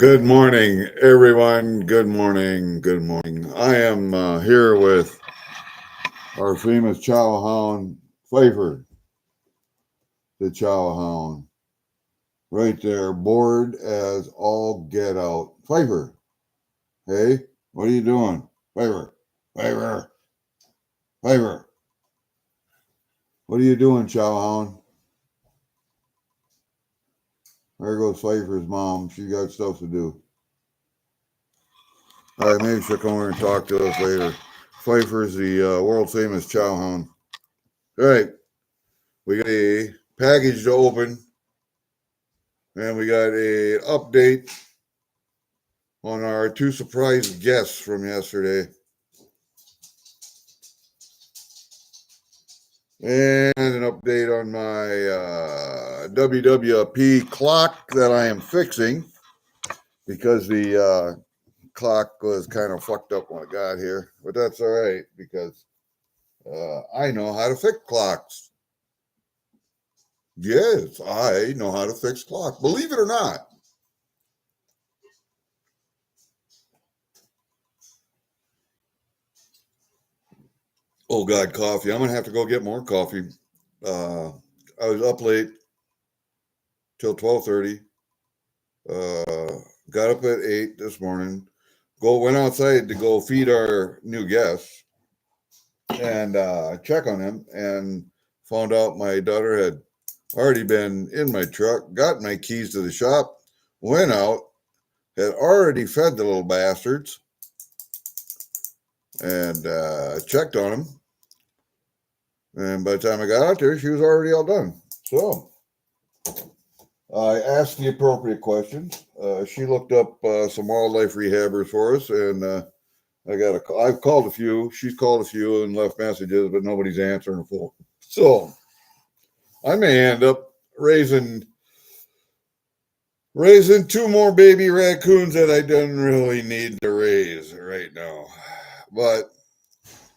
Good morning, everyone. Good morning. Good morning. I am here with our famous Chow Hound, Pfeiffer, the Chow Hound, right there, bored as all get out. Pfeiffer, hey, what are you doing? Pfeiffer, Pfeiffer, Pfeiffer, what are you doing, Chow Hound? There goes Pfeiffer's mom. She got stuff to do. All right, maybe she'll come over and talk to us later. Pfeiffer's the world famous Chow Hound. All right. We got a package to open, and we got a update on our two surprise guests from yesterday, and an update on my WWP clock that I am fixing because the clock was kind of fucked up when I got here, but that's all right because I know how to fix clocks. Yes, I know how to fix clocks. Believe it or not. Oh God, coffee. I'm gonna have to go get more coffee. I was up late till 12:30. Got up at 8 this morning. Went outside to go feed our new guests and check on them, and found out my daughter had already been in my truck, got my keys to the shop, went out, had already fed the little bastards, and checked on them. And by the time I got out there, she was already all done. So I asked the appropriate questions. She looked up some wildlife rehabbers for us, and I've called a few. She's called a few and left messages, but nobody's answering the phone. So I may end up raising two more baby raccoons that I don't really need to raise right now. But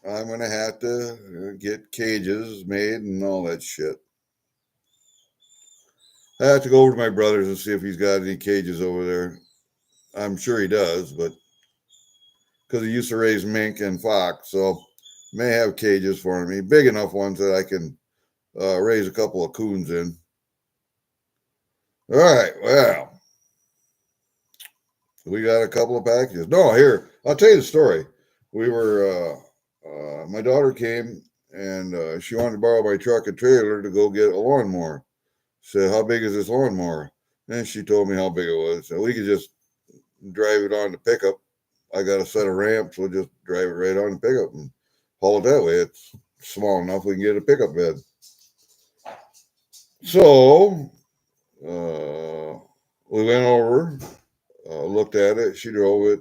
I'm gonna have to get cages made and all that shit. I have to go over to my brother's and see if he's got any cages over there. I'm sure he does, but because he used to raise mink and fox, so may have cages for me, big enough ones that I can raise a couple of coons in. All right, well, we got a couple of packages. No, here, I'll tell you the story. We were, my daughter came and she wanted to borrow my truck and trailer to go get a lawnmower. Said, how big is this lawnmower? And she told me how big it was. So we could just drive it on the pickup. I got a set of ramps. We'll just drive it right on the pickup and haul it that way. It's small enough we can get a pickup bed. So we went over, looked at it. She drove it.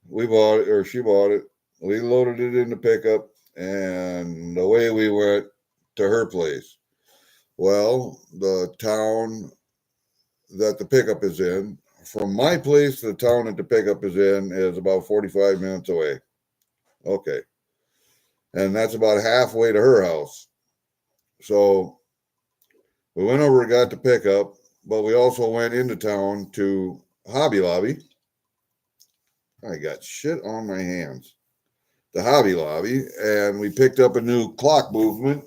We bought it, or she bought it. We loaded it in the pickup, and away we went to her place. Well, the town that the pickup is in, from my place to the town that the pickup is in, is about 45 minutes away. Okay. And that's about halfway to her house. So we went over and got the pickup, but we also went into town to Hobby Lobby. I got shit on my hands. The Hobby Lobby, and we picked up a new clock movement.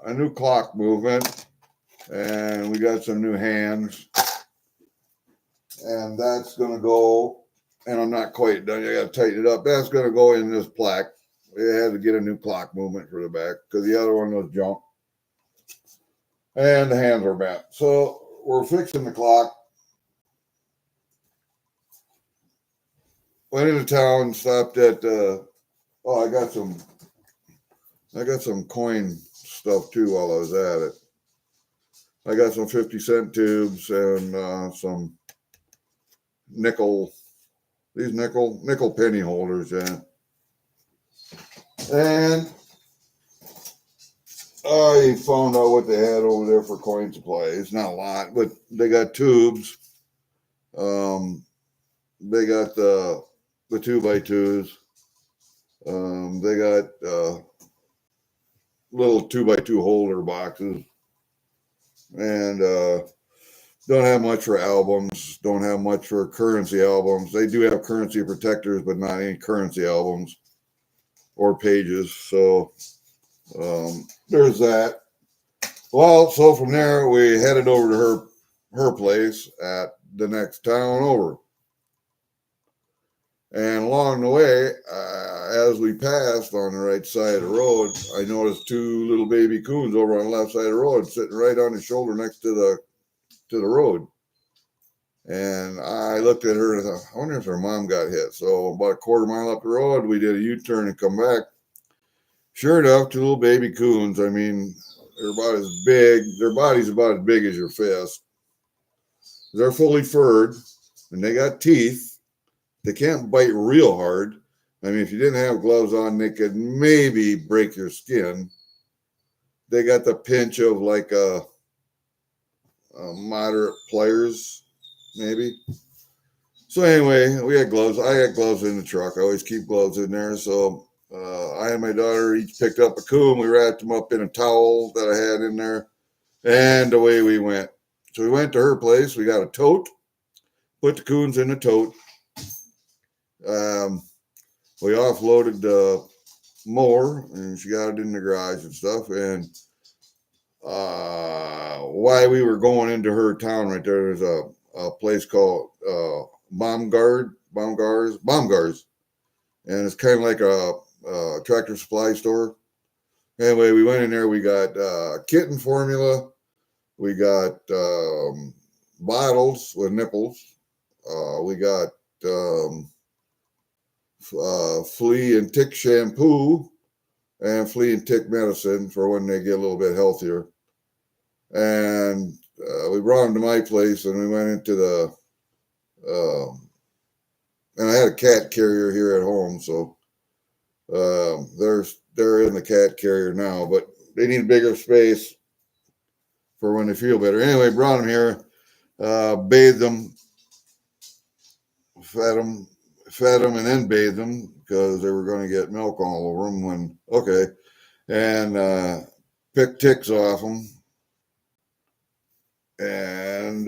A new clock movement, and we got some new hands. And that's going to go, and I'm not quite done. I got to tighten it up. That's going to go in this plaque. We had to get a new clock movement for the back because the other one was junk. And the hands are bent. So we're fixing the clock. Went into town, stopped at I got some coin stuff too while I was at it. I got some 50-cent tubes and some nickel penny holders, yeah. And I found out what they had over there for coin supply. It's not a lot, but they got tubes. They got the 2x2s. They got little 2x2 holder boxes. and don't have much for albums. Don't have much for currency albums. They do have currency protectors, but not any currency albums or pages. So there's that. Well, so from there we headed over to her place at the next town over. And along the way, as we passed on the right side of the road, I noticed two little baby coons over on the left side of the road, sitting right on his shoulder next to the road. And I looked at her and I thought, I wonder if her mom got hit. So about a quarter mile up the road, we did a U-turn and come back. Sure enough, two little baby coons. I mean, they're about as big. Their body's about as big as your fist. They're fully furred, and they got teeth. They can't bite real hard. I mean, if you didn't have gloves on, they could maybe break your skin. They got the pinch of like a moderate pliers, maybe. So anyway, we had gloves. I had gloves in the truck. I always keep gloves in there. So I and my daughter each picked up a coon. We wrapped them up in a towel that I had in there, and away we went. So we went to her place. We got a tote, put the coons in the tote. We offloaded the mower, and she got it in the garage and stuff. And while we were going into her town right there, there's a place called Baumgars, and it's kind of like a tractor supply store. Anyway, we went in there. We got kitten formula. We got bottles with nipples. We got flea and tick shampoo and flea and tick medicine for when they get a little bit healthier. And we brought them to my place, and we went into the and I had a cat carrier here at home, so they're in the cat carrier now, but they need a bigger space for when they feel better. Anyway, brought them here, bathed them, fed them, and then bathed them because they were going to get milk all over them. And picked ticks off them. And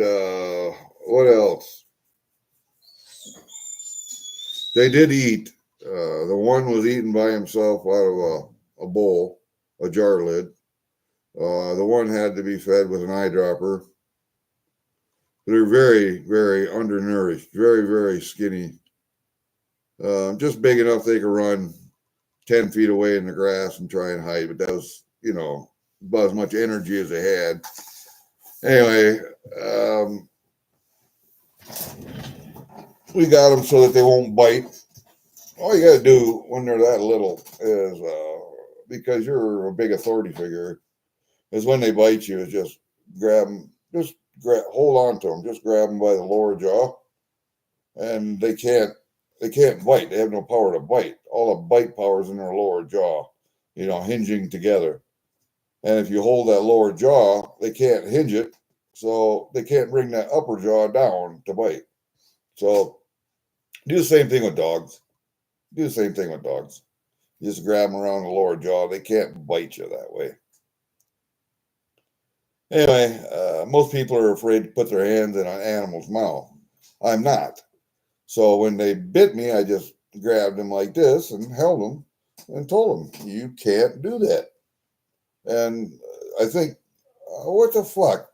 what else? They did eat. The one was eaten by himself out of a bowl, a jar lid. The one had to be fed with an eyedropper. They're very, very undernourished, very, very skinny. Just big enough they could run 10 feet away in the grass and try and hide, but that was, about as much energy as they had. Anyway, we got them so that they won't bite. All you got to do when they're that little is, because you're a big authority figure, is when they bite you, is just grab them, hold on to them, just grab them by the lower jaw, and they can't bite. They have no power to bite. All the bite power is in their lower jaw, hinging together. And if you hold that lower jaw, they can't hinge it, so they can't bring that upper jaw down to bite. So do the same thing with dogs. You just grab them around the lower jaw. They can't bite you that way. Anyway, most people are afraid to put their hands in an animal's mouth. I'm not. So when they bit me, I just grabbed them like this and held them and told them, you can't do that. And I think, what the fuck?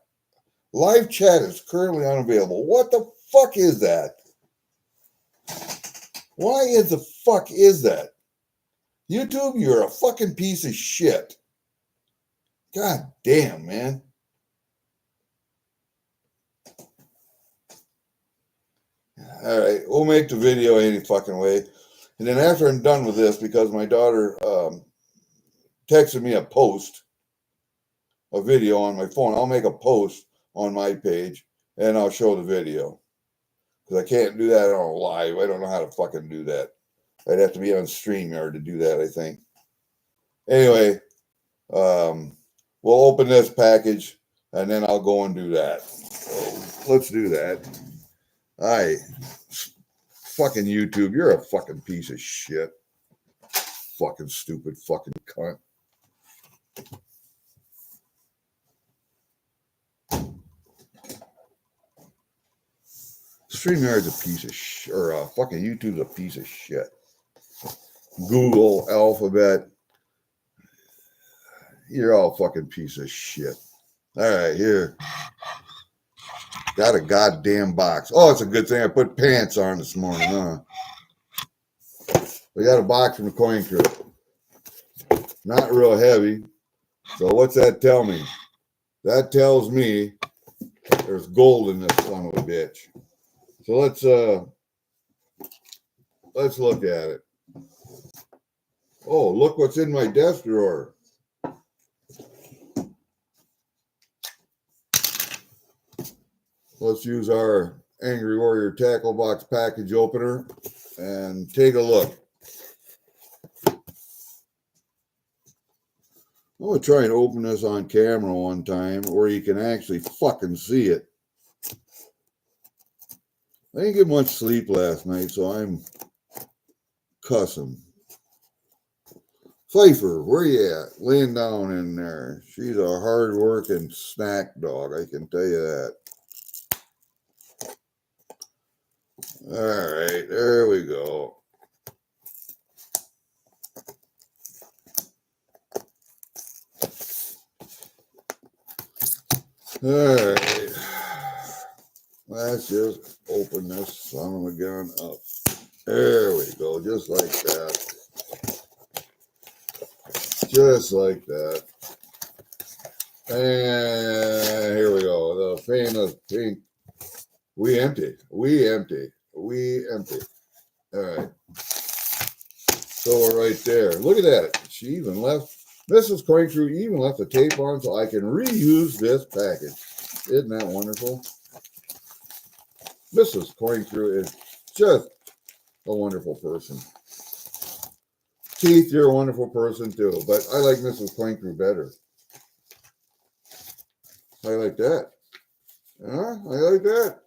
Live chat is currently unavailable. What the fuck is that? Why is the fuck is that? YouTube, you're a fucking piece of shit. God damn, man. All right, we'll make the video any fucking way. And then after I'm done with this, because my daughter texted me a video on my phone, I'll make a post on my page and I'll show the video. Because I can't do that on live. I don't know how to fucking do that. I'd have to be on StreamYard to do that, I think. Anyway, we'll open this package and then I'll go and do that. So let's do that. Fucking YouTube, you're a fucking piece of shit. Fucking stupid fucking cunt. StreamYard's a piece of shit, or fucking YouTube's a piece of shit. Google, Alphabet, you're all fucking piece of shit. All right, here. Got a goddamn box. Oh, it's a good thing I put pants on this morning, huh? We got a box from the Coin Crew. Not real heavy. So what's that tell me? That tells me there's gold in this son of a bitch. So let's look at it. Oh, look what's in my desk drawer. Let's use our Angry Warrior Tackle Box package opener and take a look. I'm going to try and open this on camera one time where you can actually fucking see it. I didn't get much sleep last night, so I'm cussing. Pfeiffer, where you at? Laying down in there. She's a hard-working snack dog, I can tell you that. All right, there we go. All right. Let's just open this son of a gun up. There we go, just like that. Just like that. And here we go. The famous pink. We empty. All right. So we're right there. Look at that. She even left, Mrs. Coin Crew even left the tape on so I can reuse this package. Isn't that wonderful? Mrs. Coin Crew is just a wonderful person. Keith, you're a wonderful person too, but I like Mrs. Coin Crew better. I like that. Huh? I like that.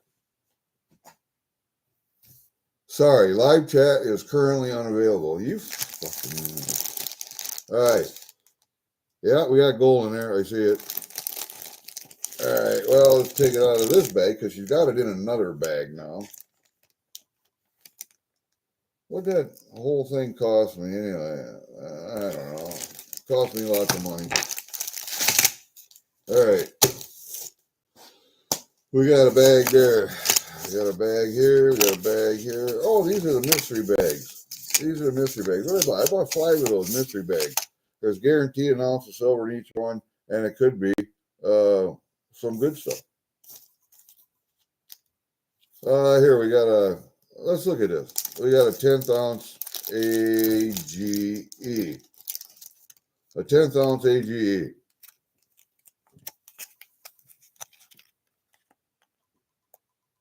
Sorry, live chat is currently unavailable. You fucking... All right. Yeah, we got gold in there. I see it. All right. Well, let's take it out of this bag because she's got it in another bag now. What did that whole thing cost me anyway? I don't know. It cost me lots of money. All right. We got a bag there. We got a bag here. We got a bag here. Oh, these are the mystery bags. These are the mystery bags. What did I buy? I bought 5 of those mystery bags. There's guaranteed an ounce of silver in each one, and it could be some good stuff. Here we got a, let's look at this. We got a 10th ounce AGE. A 10th ounce AGE.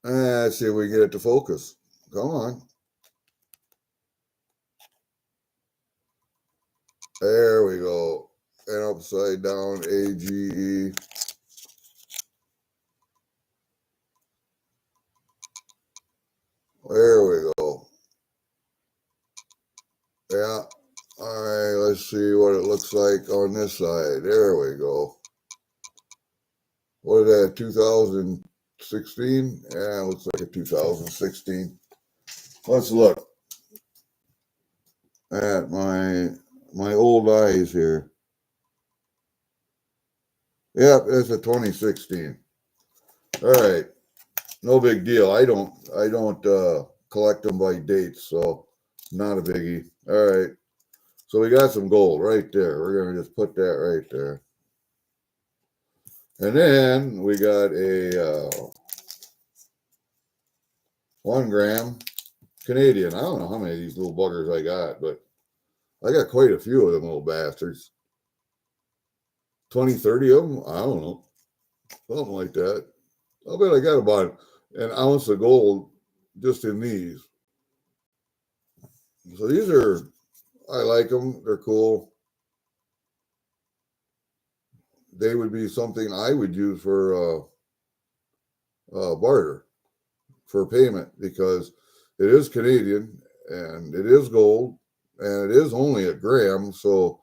Let's see if we can get it to focus. Come on. There we go. And upside down AGE. There we go. Yeah. All right, let's see what it looks like on this side. There we go. What is that, 2016? Yeah, it looks like a 2016. Let's look at my old eyes here. Yep, it's a 2016. All right. No big deal. I don't collect them by dates, so not a biggie. All right. So we got some gold right there. We're going to just put that right there. And then we got a 1 gram Canadian. I don't know how many of these little buggers I got, but I got quite a few of them little bastards. 20, 30 of them? I don't know. Something like that. I'll bet I got about an ounce of gold just in these. So these are, I like them. They're cool. They would be something I would use for barter, for payment, because it is Canadian and it is gold and it is only a gram. So,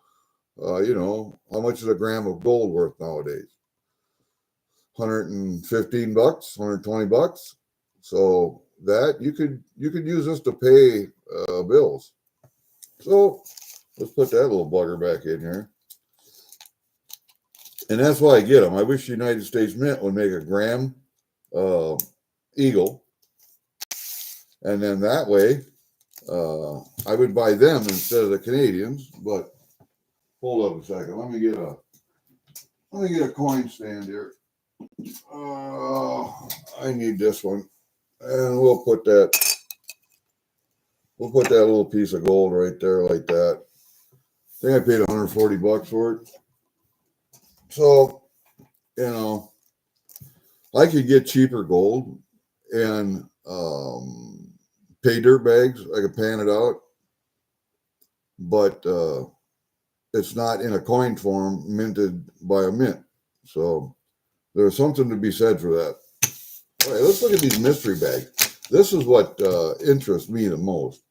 you know, how much is a gram of gold worth nowadays? 115 bucks, 120 bucks. So that, you could use this to pay bills. So let's put that little bugger back in here. And that's why I get them. I wish the United States Mint would make a Graham Eagle. And then that way, I would buy them instead of the Canadians. But hold up a second. Let me get a coin stand here. I need this one. And we'll put that little piece of gold right there like that. I think I paid $140 for it. So, you know, I could get cheaper gold and pay dirt bags. I could pan it out. But it's not in a coin form minted by a mint. So there's something to be said for that. All right, let's look at these mystery bags. This is what interests me the most.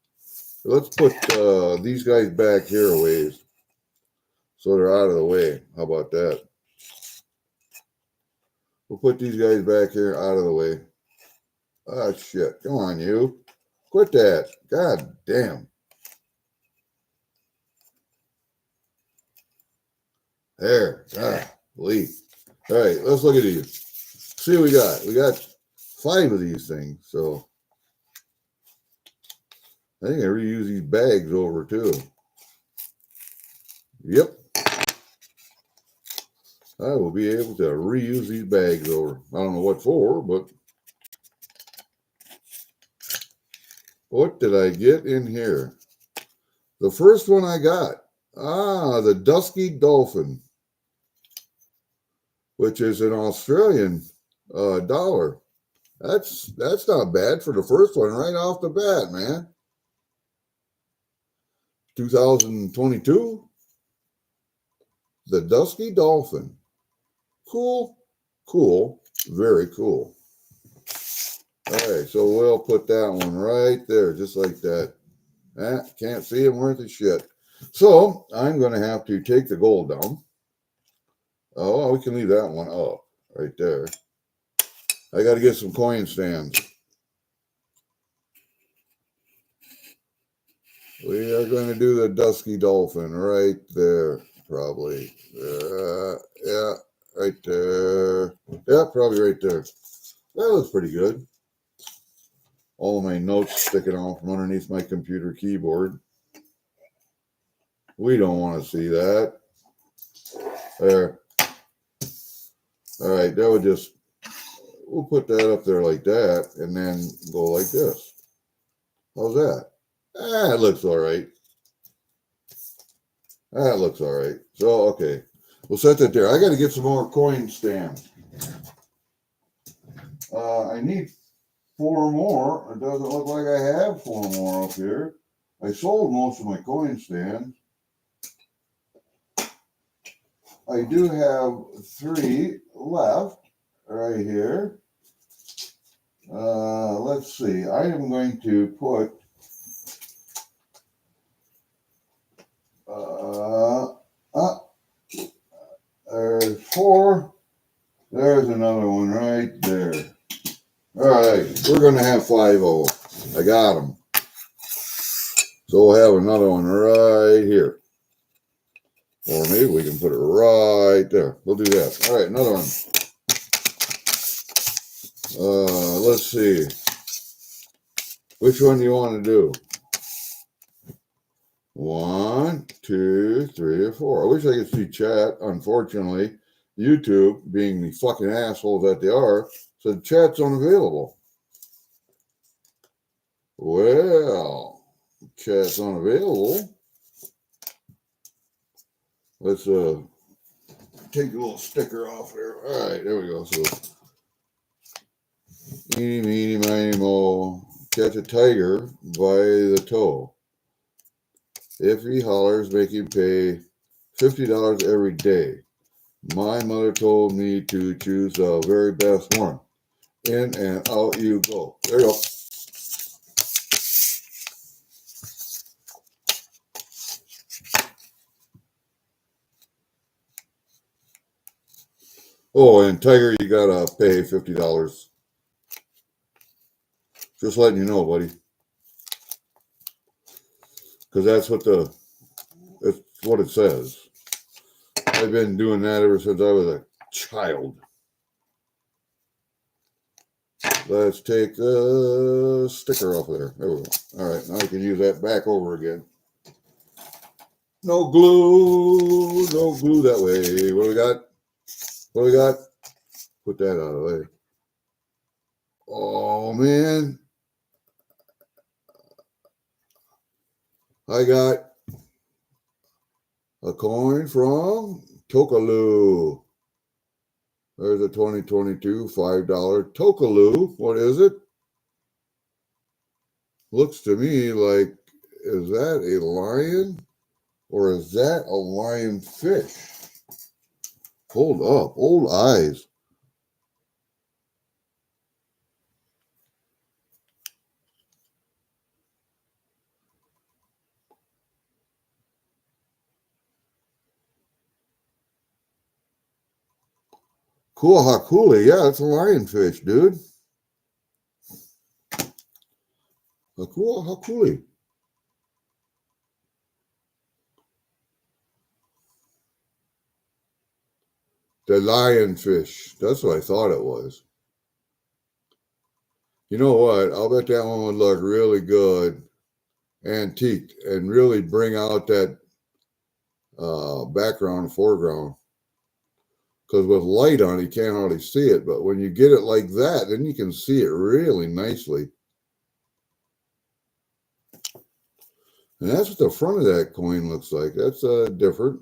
Let's put these guys back here a ways so they're out of the way. How about that? We'll put these guys back here out of the way. Ah, shit. Come on, you. Quit that. God damn. There. Leave. All right, let's look at these. See what we got. We got 5 of these things, so I think I reuse these bags over too. Yep. I will be able to reuse these bags over. I don't know what for, but what did I get in here? The first one I got, the Dusky Dolphin, which is an Australian dollar. That's not bad for the first one right off the bat, man. 2022, the Dusky Dolphin. Cool, very cool. All right, so we'll put that one right there, just like that. Can't see him worth a shit. So I'm going to have to take the gold down. Oh, we can leave that one up right there. I got to get some coin stands. We are going to do the Dusky Dolphin right there, probably. Yeah, right there. Yeah, probably right there. That looks pretty good. All my notes sticking out from underneath my computer keyboard. We don't want to see that. There. All right, that would just, we'll put that up there like that and then go like this. How's that? It looks all right. That looks all right. So, okay. We'll set that there. I got to get some more coin stands. I need 4 more. It doesn't look like I have 4 more up here. I sold most of my coin stands. I do have 3 left right here. Let's see. I am going to put there's 4. There's another one right there. All right, we're going to have 5 of them. I got them. So we'll have another one right here. Or maybe we can put it right there. We'll do that. All right, another one. Let's see. Which one do you want to do? 1, 2, 3, or 4. I wish I could see chat. Unfortunately, YouTube, being the fucking assholes that they are, said chat's unavailable. Well, chat's unavailable. Let's take a little sticker off there. All right, there we go. So, eeny, meeny, miny, mo, catch a tiger by the toe. If he hollers, make him pay $50 every day. My mother told me to choose the very best one. In and out you go. There you go. Oh, and Tiger, you gotta pay $50. Just letting you know, buddy. Because that's what it says. I've been doing that ever since I was a child. Let's take the sticker off of there. There we go. All right, now I can use that back over again. No glue that way. What do we got? What do we got? Put that out of the way. Oh, man. I got a coin from Tokaloo. There's a 2022 $5 Tokaloo. What is it? Looks to me like, is that a lion or is that a lionfish? Hold up, old eyes. Kuahakuli, yeah, it's a lionfish, dude. A Kuahakuli. The lionfish. That's what I thought it was. You know what? I'll bet that one would look really good, antique, and really bring out that background, foreground. Because with light on, you can't hardly see it. But when you get it like that, then you can see it really nicely. And that's what the front of that coin looks like. That's different.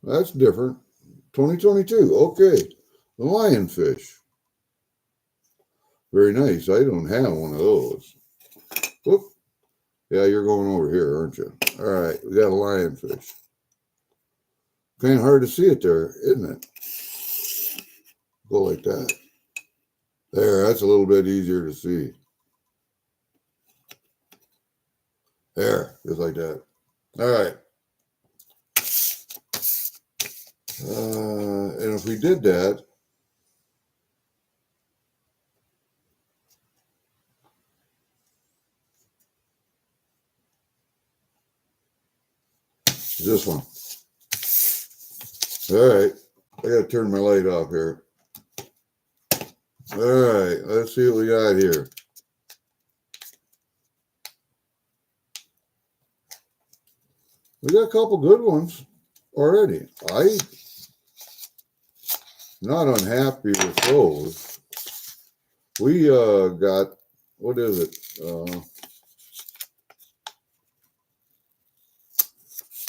That's different. 2022. Okay. The lionfish. Very nice. I don't have one of those. Whoop. Yeah, you're going over here, aren't you? All right. We got a lionfish. Kind of hard to see it there, isn't it? Go like that. There, that's a little bit easier to see. There, just like that. All right. And if we did that, this one. All right. I got to turn my light off here. All right. Let's see what we got here. We got a couple good ones already. I'm not unhappy with those. We got, what is it?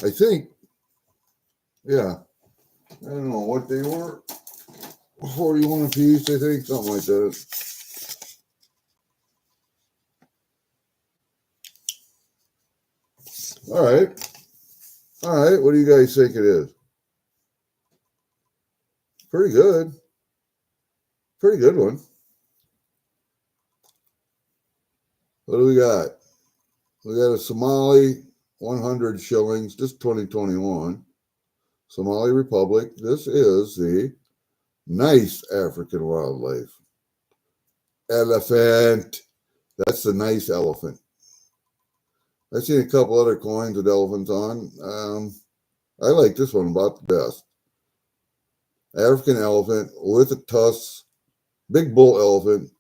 I think, yeah, I don't know what they were. 41 a piece, I think, something like that. All right. All right. What do you guys think it is? Pretty good. Pretty good one. What do we got? We got a Somali 100 shillings, just 2021. Somali Republic. This is the nice African wildlife. Elephant. That's the nice elephant. I've seen a couple other coins with elephants on. I like this one about the best. African elephant with a tusk, big bull elephant,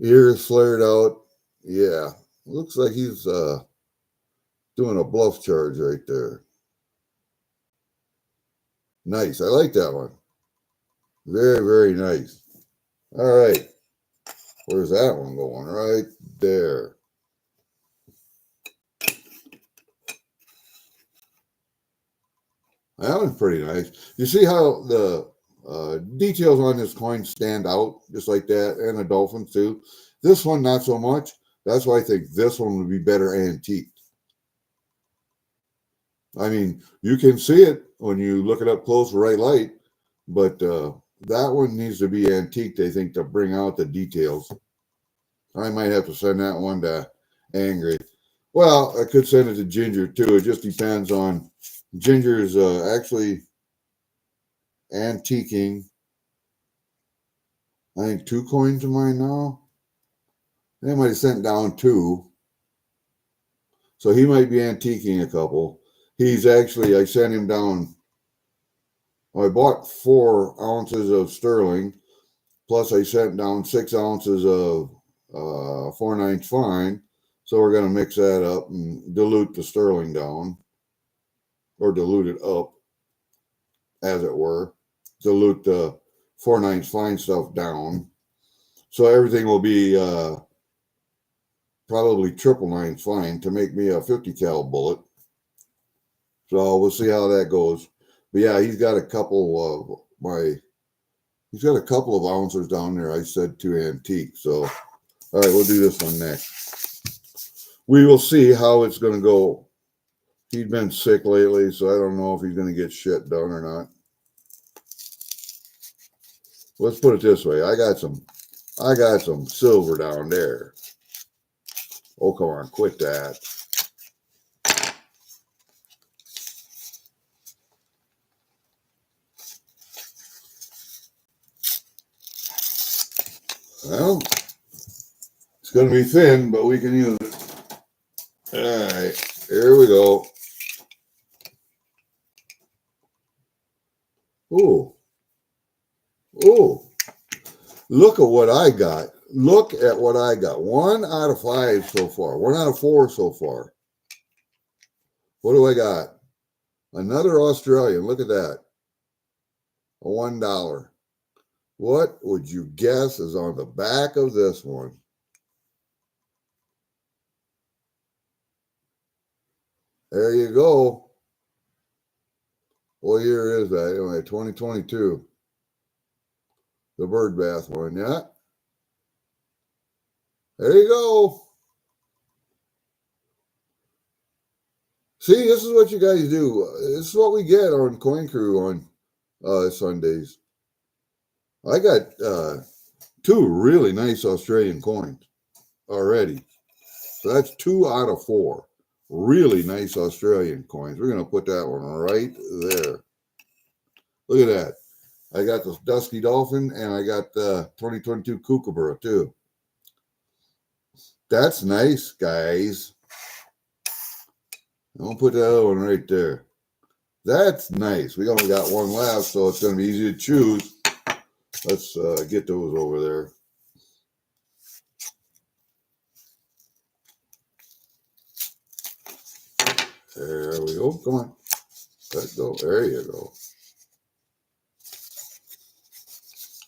ears flared out. Yeah, looks like he's doing a bluff charge right there. Nice. I like that one. Very, very nice. All right. Where's that one going? Right there. That one's pretty nice. You see how the details on this coin stand out just like that, and the dolphins too. This one, not so much. That's why I think this one would be better antiqued. I mean, you can see it when you look it up close, bright light, but that one needs to be antiqued, I think, to bring out the details. I might have to send that one to Angry. Well, I could send it to Ginger too. It just depends on Ginger's actually antiquing I think 2 coins of mine now. They might have sent down 2. So he might be antiquing a couple. He's actually, I sent him down, I bought 4 ounces of sterling, plus I sent down 6 ounces of 4/9 fine. So we're going to mix that up and dilute the sterling down, or dilute it up, as it were. Dilute the 4/9 fine stuff down. So everything will be probably 999 fine to make me a 50 cal bullet. So we'll see how that goes. But yeah, he's got a couple of ounces down there. I said to antique. So all right, we'll do this one next. We will see how it's going to go. He's been sick lately, so I don't know if he's going to get shit done or not. Let's put it this way. I got some silver down there. Oh, come on, quit that. Well, it's going to be thin, but we can use it. All right, here we go. Ooh. Ooh. Look at what I got. Look at what I got. 1 out of 5 so far. 1 out of 4 so far. What do I got? Another Australian. Look at that. A $1. What would you guess is on the back of this one? There you go. What year is that? Anyway, 2022. The bird bath one, yeah. There you go. See, this is what you guys do. This is what we get on Coin Crew on Sundays. I got 2 really nice Australian coins already. So that's 2 out of 4. Really nice Australian coins. We're going to put that one right there. Look at that. I got the Dusky Dolphin, and I got the 2022 Kookaburra, too. That's nice, guys. I'm going to put that other one right there. That's nice. We only got 1 left, so it's going to be easy to choose. Let's get those over there. There we go. Come on. Let's go. There you go.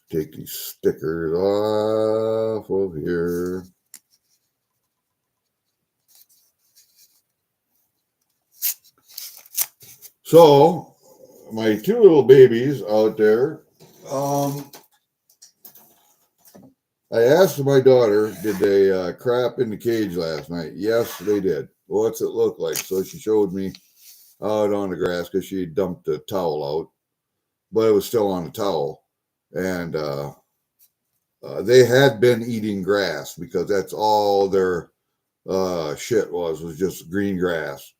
Take these stickers off of here. So, my 2 little babies out there, I asked my daughter, did they crap in the cage last night? Yes, they did. What's it look like? So she showed me out on the grass because she dumped the towel out, but it was still on the towel. And they had been eating grass because that's all their shit was just green grass.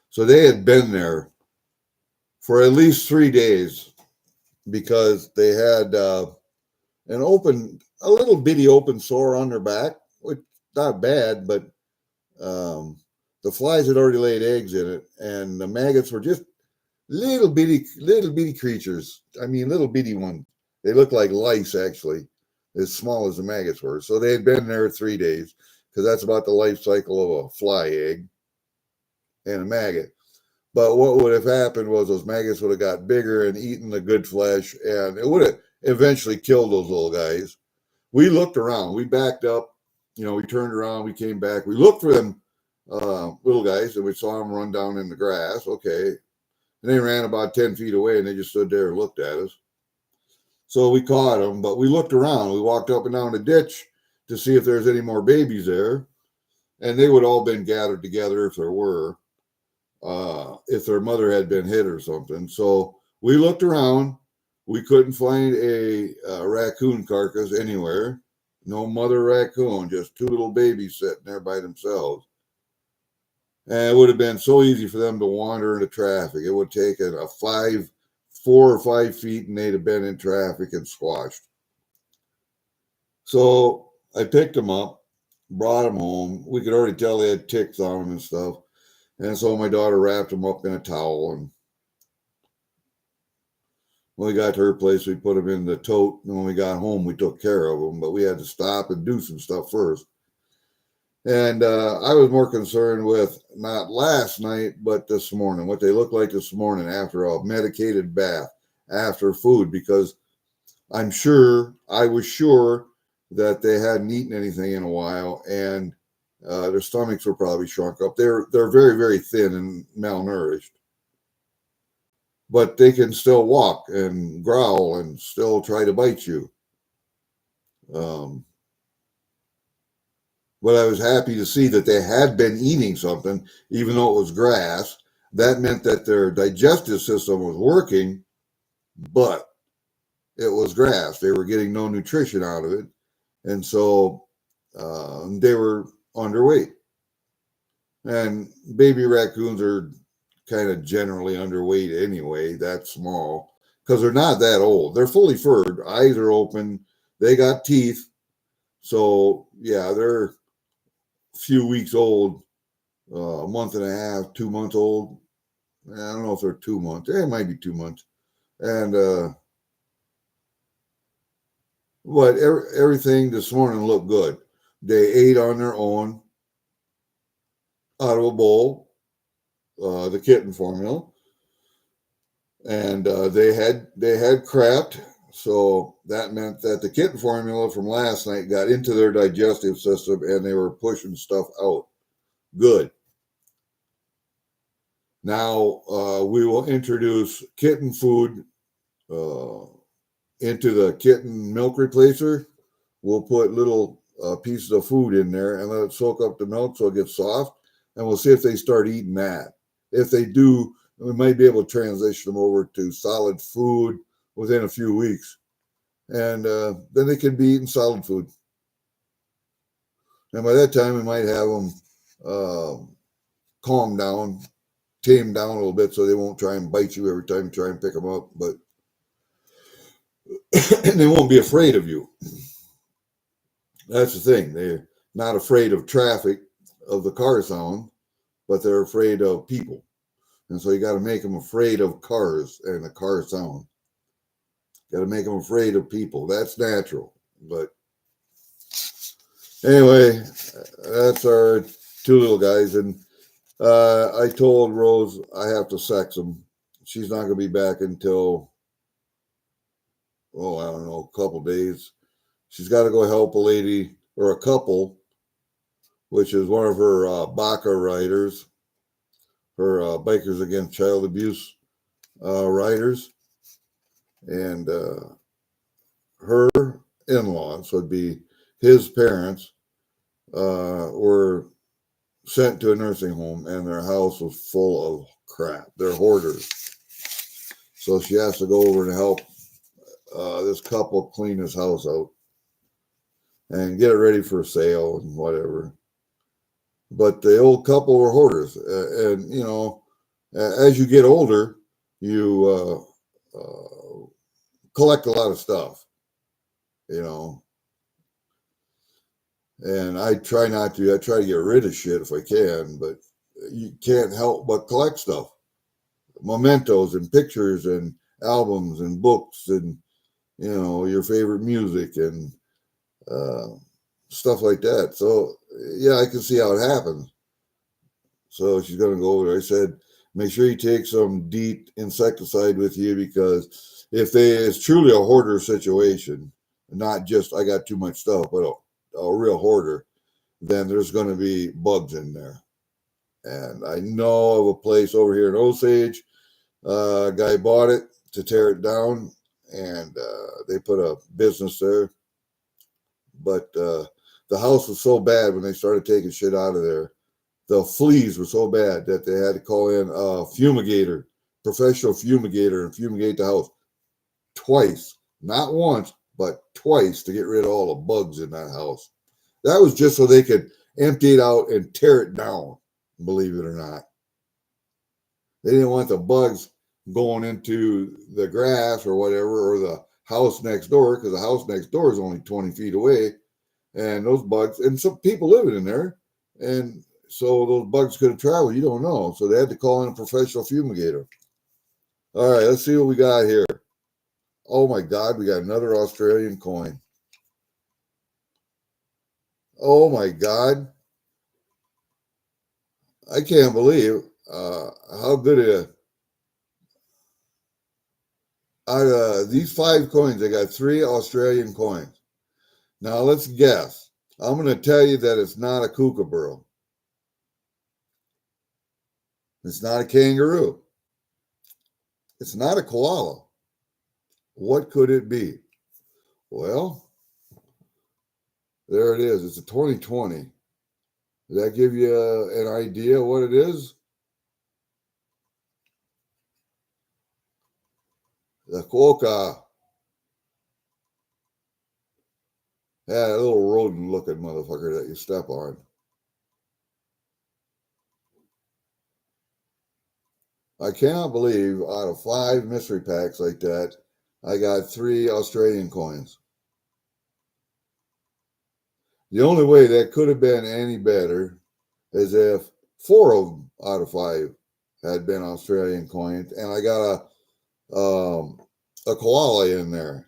So they had been there for at least 3 days because they had a little bitty open sore on their back, which not bad, but the flies had already laid eggs in it, and the maggots were just little bitty creatures. I mean, little bitty ones. They looked like lice, actually, as small as the maggots were. So they had been there 3 days because that's about the life cycle of a fly egg and a maggot. But what would have happened was those maggots would have got bigger and eaten the good flesh, and it would have eventually killed those little guys. We looked around. We backed up. We turned around. We came back. We looked for them little guys, and we saw them run down in the grass. Okay. And they ran about 10 feet away, and they just stood there and looked at us. So we caught them, but we looked around. We walked up and down the ditch to see if there's any more babies there, and they would all been gathered together if there were. If their mother had been hit or something. So we looked around. We couldn't find a raccoon carcass anywhere. No mother raccoon, just 2 little babies sitting there by themselves. And it would have been so easy for them to wander into traffic. It would take 4 or 5 feet, and they'd have been in traffic and squashed. So I picked them up, brought them home. We could already tell they had ticks on them and stuff. And so my daughter wrapped them up in a towel. And when we got to her place, we put them in the tote. And when we got home, we took care of them. But we had to stop and do some stuff first. And I was more concerned with not last night, but this morning, what they look like this morning after a medicated bath, after food, because I was sure that they hadn't eaten anything in a while, and their stomachs were probably shrunk up. They're very, very thin and malnourished, but they can still walk and growl and still try to bite you. But I was happy to see that they had been eating something, even though it was grass. That meant that their digestive system was working, but it was grass. They were getting no nutrition out of it. And so they were underweight. And baby raccoons are kind of generally underweight anyway, that small, because they're not that old. They're fully furred, eyes are open, they got teeth. So, yeah, they're a few weeks old, a month and a half, 2 months old. I don't know if they're 2 months. It might be 2 months. And, but everything this morning looked good. They ate on their own out of a bowl, the kitten formula, and they had crapped. So that meant that the kitten formula from last night got into their digestive system, and they were pushing stuff out. Good. Now we will introduce kitten food into the kitten milk replacer. We'll put little pieces of food in there and let it soak up the milk so it gets soft. And we'll see if they start eating that. If they do, we might be able to transition them over to solid food within a few weeks. And then they can be eating solid food. And by that time, we might have them calm down, tame down a little bit so they won't try and bite you every time you try and pick them up. But and they won't be afraid of you. That's the thing. They're not afraid of traffic, of the car sound, but they're afraid of people. And so you got to make them afraid of cars and the car sound. Got to make them afraid of people. That's natural. But anyway, that's our two little guys. And I told Rose I have to sex them. She's not going to be back until, I don't know, a couple days. She's got to go help a lady or a couple, which is one of her BACA riders, her Bikers Against Child Abuse riders. And her in-laws would be his parents were sent to a nursing home, and their house was full of crap. They're hoarders. So she has to go over and help this couple clean his house out and get it ready for sale and whatever. But the old couple were hoarders. And, you know, as you get older, you collect a lot of stuff, you know. And I try not to. I try to get rid of shit if I can, but you can't help but collect stuff. Mementos and pictures and albums and books and, you know, your favorite music and stuff like that. So, yeah, I can see how it happens. So she's going to go over there. I said, make sure you take some DEET insecticide with you, because if it's truly a hoarder situation, not just I got too much stuff, but a real hoarder, then there's going to be bugs in there. And I know of a place over here in Osage. A guy bought it to tear it down, and they put a business there. But the house was so bad when they started taking shit out of there. The fleas were so bad that they had to call in a fumigator, professional fumigator, and fumigate the house twice. Not once, but twice, to get rid of all the bugs in that house. That was just so they could empty it out and tear it down, believe it or not. They didn't want the bugs going into the grass or whatever, or the house next door, because the house next door is only 20 feet away. And those bugs, and some people living in there, and so those bugs could have traveled. You don't know. So they had to call in a professional fumigator. All right, let's see what we got here. Oh my God, we got another Australian coin. Oh my God. I can't believe how good it is. Out of these 5 coins, I got 3 Australian coins. Now let's guess. I'm going to tell you that it's not a kookaburra. It's not a kangaroo. It's not a koala. What could it be? Well, there it is. It's a 2020. Does that give you an idea what it is? The quokka. Yeah, a little rodent looking motherfucker that you step on. I cannot believe out of 5 mystery packs like that, I got 3 Australian coins. The only way that could have been any better is if 4 of them out of 5 had been Australian coins, and I got a koala in there.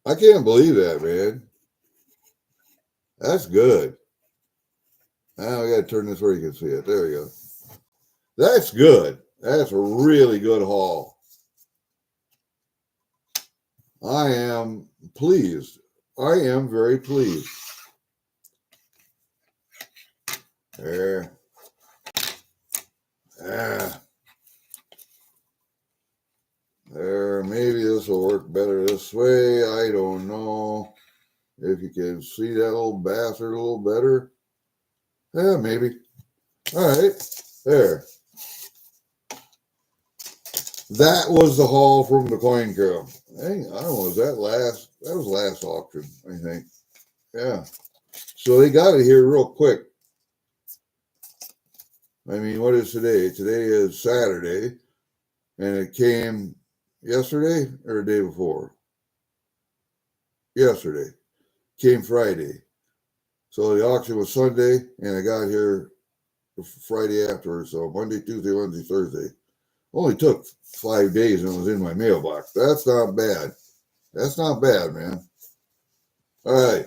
I can't believe that, man. That's good. Now I got to turn this where you can see it. There you go. That's good. That's a really good haul. I am pleased. I am very pleased. There. Ah. There. Maybe this will work better this way. I don't know. If you can see that little bastard a little better. Yeah, maybe. All right. There. That was the haul from the Coin Girl. Hey, I don't know, was that was last auction, I think. Yeah. So they got it here real quick. I mean, what is today? Today is Saturday, and it came yesterday or the day before? Yesterday. Came Friday. So the auction was Sunday, and I got here Friday afterwards. So Monday, Tuesday, Wednesday, Thursday. Only took 5 days and it was in my mailbox. That's not bad. That's not bad, man. All right.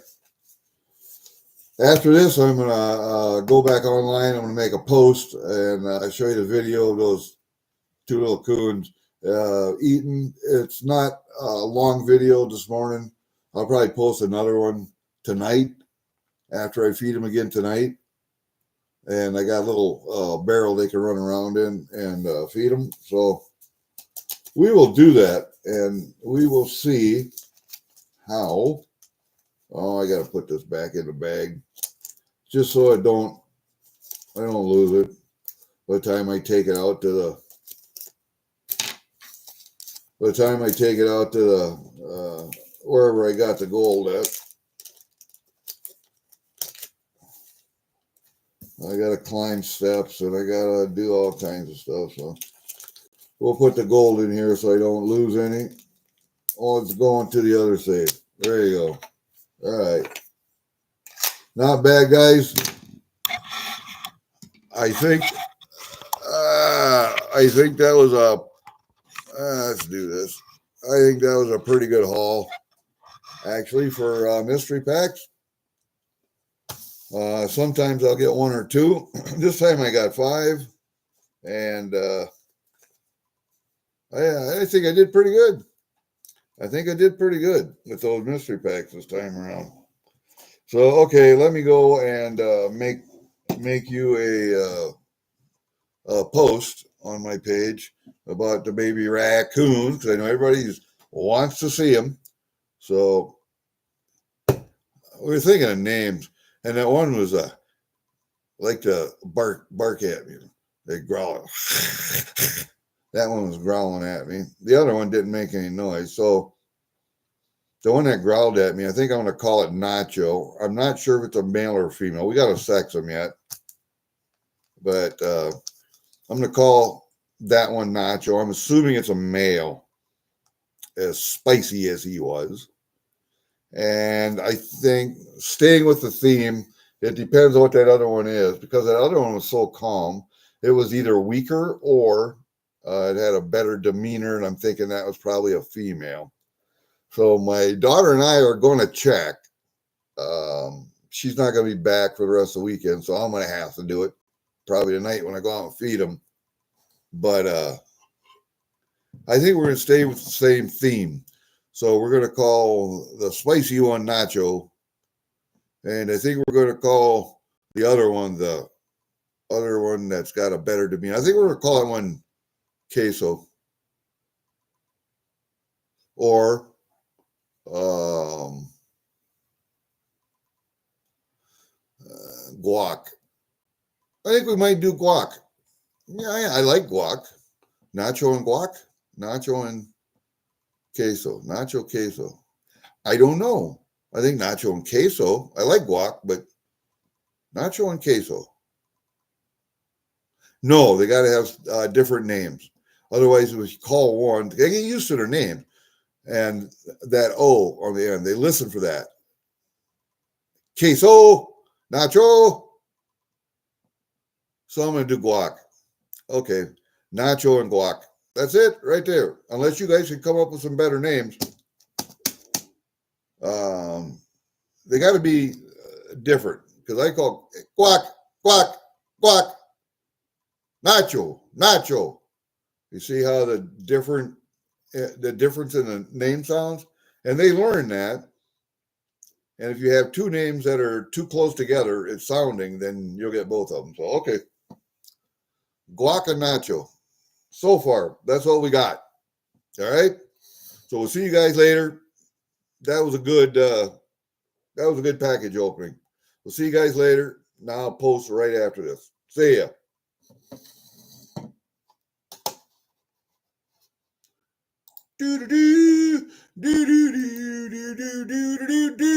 After this, I'm going to go back online. I'm going to make a post and show you the video of those 2 little coons eating. It's not a long video this morning. I'll probably post another one tonight after I feed them again tonight. And I got a little barrel they can run around in and feed them. So we will do that, and we will see how. Oh, I got to put this back in the bag just so I don't lose it by the time I take it out to the wherever I got the gold at. I got to climb steps and I got to do all kinds of stuff. So we'll put the gold in here so I don't lose any. Oh, it's going to the other safe. There you go. All right. Not bad, guys. I think that was a, let's do this. I think that was a pretty good haul, actually, for mystery packs. Sometimes I'll get 1 or 2. This time I got 5. And I think I did pretty good. I think I did pretty good with those mystery packs this time around. So, okay, let me go and make you a post on my page about the baby raccoons, because I know everybody wants to see them. So we were thinking of names, and that one was like to bark at me. They growl. That one was growling at me. The other one didn't make any noise. So the one that growled at me, I think I'm going to call it Nacho. I'm not sure if it's a male or a female. We got to sex them yet. But I'm going to call that one Nacho. I'm assuming it's a male. as spicy as he was. And I think staying with the theme, it depends on what that other one is, because that other one was so calm. It was either weaker or it had a better demeanor, and I'm thinking that was probably a female. So my daughter and I are going to check. She's not going to be back for the rest of the weekend, so I'm going to have to do it probably tonight when I go out and feed them. But I think we're going to stay with the same theme. So we're going to call the spicy one Nacho. And I think we're going to call the other one that's got a better demeanor. I think we're going to call that one Queso. Or guac. I think we might do guac. Yeah, I like guac. Nacho and guac. Nacho and queso. Nacho queso. I don't know. I think nacho and queso. I like guac, but nacho and queso. No, they got to have different names. Otherwise, if you call one, they get used to their name. And that O on the end, they listen for that. Queso, nacho. So I'm going to do guac. Okay, nacho and guac. That's it right there. Unless you guys can come up with some better names. They got to be different, because I call guac, guac, guac, nacho, nacho. You see how the difference in the name sounds? And they learn that. And if you have two names that are too close together, it's sounding, then you'll get both of them. So, okay. Guac and nacho. So far, that's what we got. All right. So we'll see you guys later. That was a good package opening. We'll see you guys later. Now I'll post right after this. See ya. Do do do do do do do do do do do.